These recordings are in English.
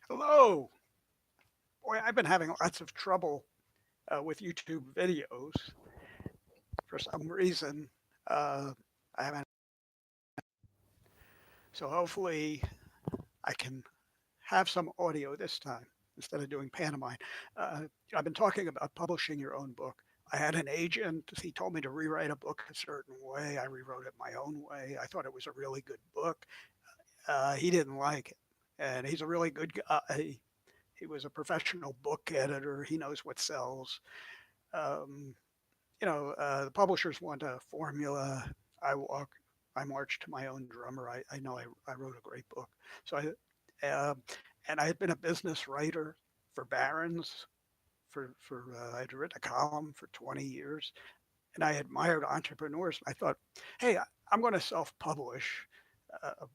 Hello. Boy, I've been having lots of trouble with YouTube videos for some reason. Uh, I haven't, so hopefully I can have some audio this time instead of doing pantomime. I've been talking about publishing your own book. I had an agent. He told me to rewrite a book a certain way. I rewrote it my own way. I thought it was a really good book. He didn't like it, and he's a really good guy. He was a professional book editor. He knows what sells. Um, the publishers want a formula. I walk, I march to my own drummer. I know I wrote a great book. So and I had been a business writer for Barron's I'd written a column for 20 years, and I admired entrepreneurs. I thought, hey, I'm going to self-publish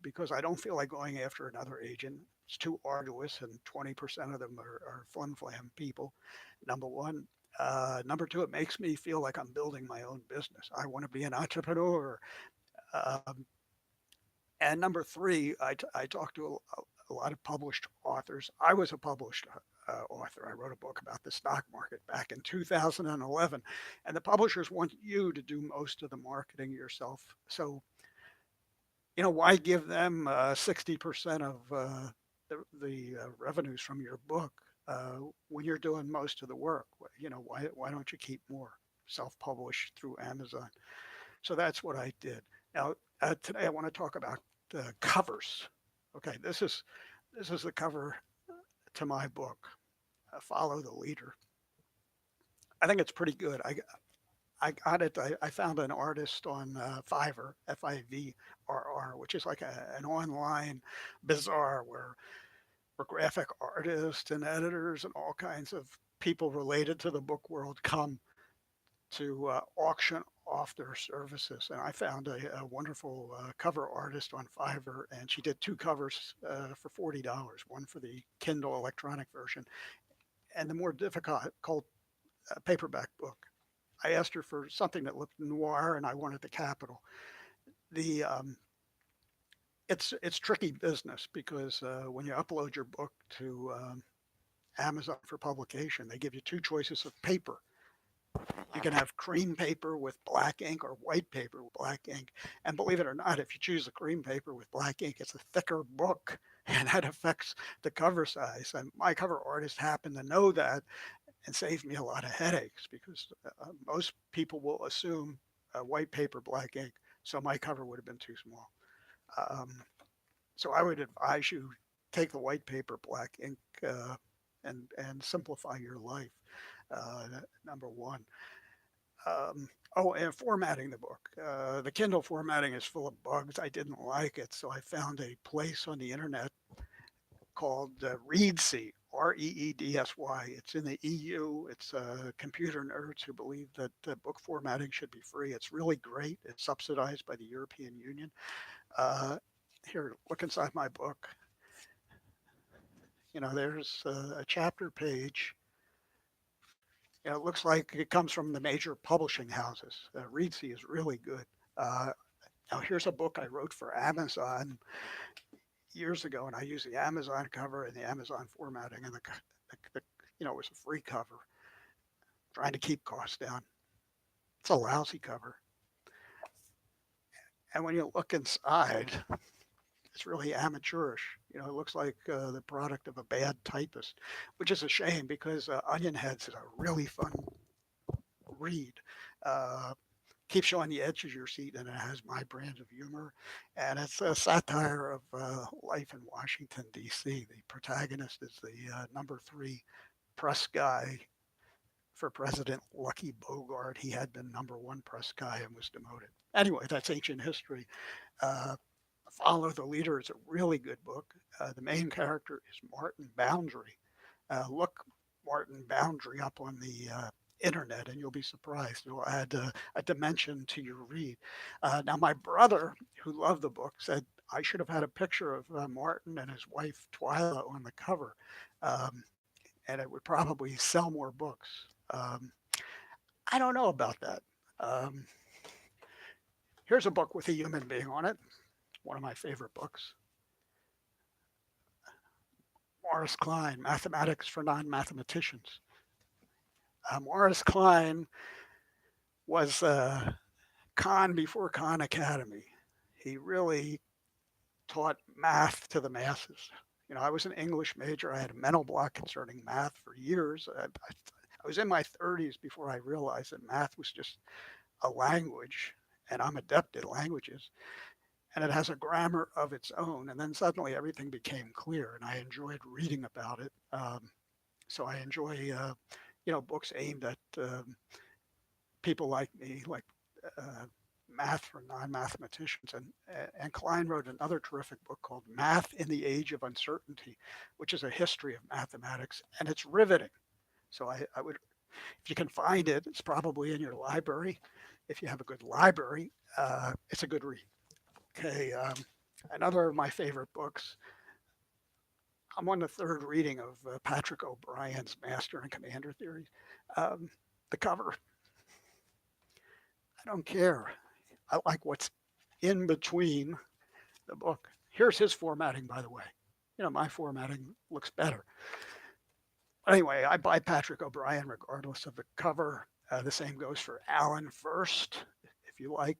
because I don't feel like going after another agent. It's too arduous, and 20% of them are flim flam people. Number one. Number two, it makes me feel like I'm building my own business. I want to be an entrepreneur. Um, and number three, I talked to a lot of published authors. I was a published author. I wrote a book about the stock market back in 2011, and the publishers want you to do most of the marketing yourself. So, why give them 60% of the revenues from your book when you're doing most of the work? Why don't you keep more self-published through Amazon? So that's what I did. Now, today I want to talk about covers. Okay, this is the cover to my book, Follow the Leader. I think it's pretty good. I got it. I found an artist on Fiverr, Fiverr, which is like an online bazaar where graphic artists and editors and all kinds of people related to the book world come to auction off their services. And I found a wonderful cover artist on Fiverr, and she did two covers for $40, one for the Kindle electronic version and the more difficult paperback book. I asked her for something that looked noir, and I wanted the capital. The It's tricky business because when you upload your book to Amazon for publication, they give you two choices of paper. You can have cream paper with black ink or white paper with black ink. And believe it or not, if you choose the cream paper with black ink, it's a thicker book and that affects the cover size. And my cover artist happened to know that and saved me a lot of headaches because most people will assume white paper, black ink. So my cover would have been too small. Um, so I would advise you take the white paper, black ink, and simplify your life. Uh, Number one. And formatting the book. The Kindle formatting is full of bugs. I didn't like it, so I found a place on the internet called Reedsy, Reedsy. It's in the EU. It's computer nerds who believe that book formatting should be free. It's really great. It's subsidized by the European Union. Uh, Here, look inside my book. There's a chapter page. It looks like it comes from the major publishing houses. Reedsy is really good. Uh, Now, here's a book I wrote for Amazon years ago, and I used the Amazon cover and the Amazon formatting, and it was a free cover, trying to keep costs down. It's a lousy cover, and when you look inside, it's really amateurish. It looks like the product of a bad typist, which is a shame because Onion Heads is a really fun read. Uh, Keeps you on the edge of your seat, and it has my brand of humor. And it's a satire of life in Washington, D.C. The protagonist is the number three press guy for President Lucky Bogart. He had been number one press guy and was demoted. Anyway, that's ancient history. Uh, Follow the Leader is a really good book. The main character is Martin Boundary. Look Martin Boundary up on the internet and you'll be surprised. It'll add a dimension to your read. Now, my brother, who loved the book, said I should have had a picture of Martin and his wife Twyla on the cover, um, and it would probably sell more books. I don't know about that. Um, Here's a book with a human being on it, one of my favorite books. Morris Klein, Mathematics for Non-Mathematicians. Morris Klein was Khan before Khan Academy. He really taught math to the masses. I was an English major. I had a mental block concerning math for years. I was in my 30s before I realized that math was just a language, and I'm adept at languages, and it has a grammar of its own. And then suddenly everything became clear, and I enjoyed reading about it. So I enjoy, books aimed at people like me, like uh, math for non-mathematicians. And Klein wrote another terrific book called Math in the Age of Uncertainty, which is a history of mathematics, and it's riveting. So I would, if you can find it, it's probably in your library. If you have a good library, it's a good read. Okay, another of my favorite books. I'm on the third reading of Patrick O'Brien's Master and Commander Theories. Um, the cover, I don't care. I like what's in between the book. Here's his formatting, by the way. My formatting looks better. Anyway, I buy Patrick O'Brien regardless of the cover. The same goes for Alan First. If you like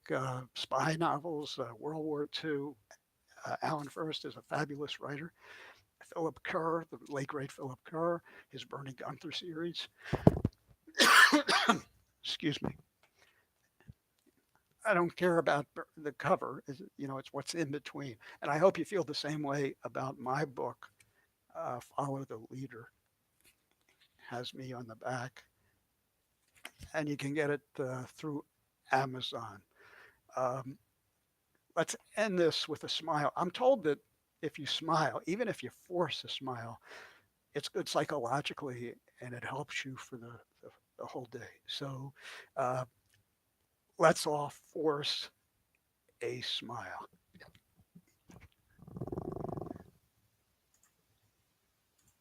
spy novels, World War II, Alan First is a fabulous writer. Philip Kerr, the late great Philip Kerr, his Bernie Gunther series. Excuse me. I don't care about the cover. It's what's in between. And I hope you feel the same way about my book, Follow the Leader. Has me on the back, and you can get it through Amazon. Um, let's end this with a smile. I'm told that if you smile, even if you force a smile, it's good psychologically and it helps you for the whole day. So uh, let's all force a smile.